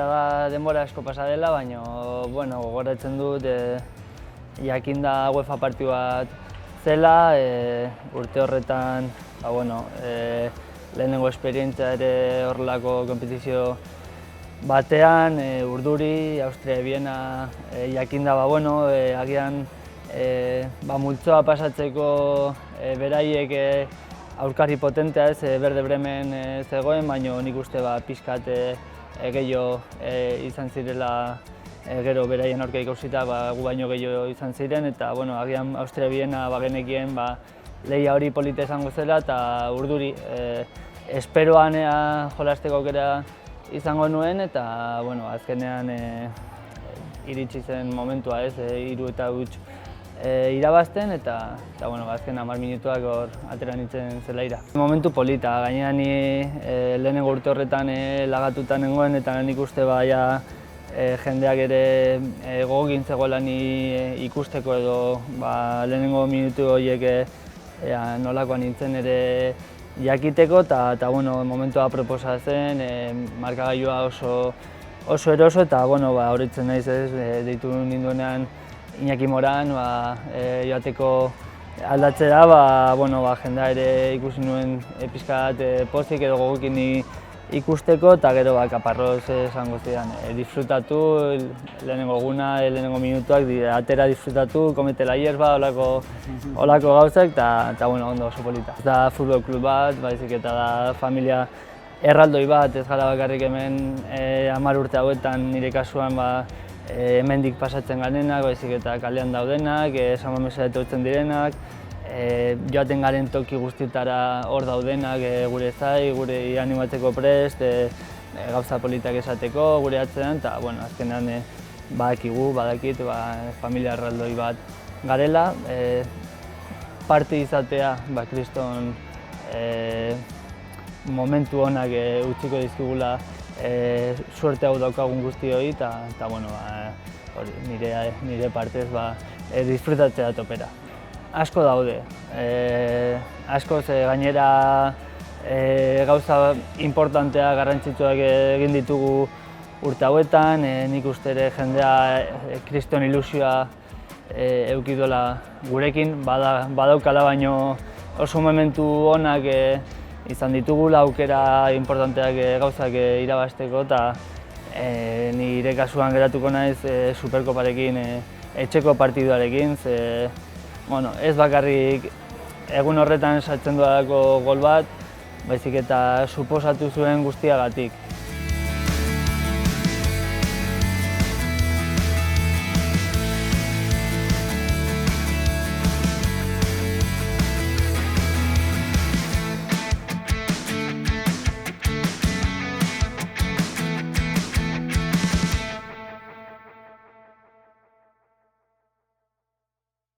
da denbora asko pasa dela, baina gogoratzen dut jakinda UEFA partidu bat zela, urte horretan lehenengo esperientzia ere horrelako konpetizio batean, urduri, Austria Biena jakinda agian multzoa pasatzeko beraiek aurkari potentea ez, Werder Bremen zegoen, baina nik uste pixkat gehiago izan zirela gero beraien aurka ikusita, gu baino gehiago izan ziren, eta agian Austria Biena bagenekien lehia hori polita izango zela, eta urduri esperoan jolasteko aukera izango nuen, eta azkenean iritsi zen momentua ez, 3-0 irabazten, eta azken 10 minutuak hor atera nintzen zelaira. Momentu polita, gainera ni lehenengo urte horretan lagatuta nengoen, eta nik uste jendeak ere gogogin zegoela ni ikusteko edo lehenengo minutu horiek nolakoa nintzen ere jakiteko, eta momentua proposa zen, markagailua oso eroso, eta horretzen naiz ez, deitu ninduenean Iñaki Moran joateko aldatzera, jendea ere ikusi nuen pixkat pozik edo gogokin ikusteko, eta gero kaparroz esango zidan. Disfrutatu, lehenengo eguna, lehenengo minutuak, atera disfrutatu, kometela hierba, holako gauzak, eta ondo oso polita. Ez da futbol klub bat, baizik eta da familia erraldoi bat, ez gara bakarrik hemen 10 urte hauetan nire kasuan hemendik pasatzen garenak, baizik eta kalean daudenak, San Mamesera etortzen direnak, joaten garen toki guztietara hor daudenak gure zai, gure animatzeko prest, gauza politak esateko, gure atzean, eta azkenean badakit, familia erraldoi bat garela. Parte izatea, kriston momentu onak utziko dizkigula suerte hau daukagun guztioi, eta nire partez disfrutatzea topera. Asko daude, gainera gauza importantea, garrantzitsuak egin ditugu urte hauetan, nik uste ere jendea kriston ilusioa eduki duela gurekin, badaukala baino oso momentu onak izan ditugula, aukera importanteak gauzak irabazteko, eta nire kasuan geratuko naiz Superkoparekin, etxeko partiduarekin, ez bakarrik egun horretan sartzen duelako gol bat, baizik eta suposatu zuen guztiagatik.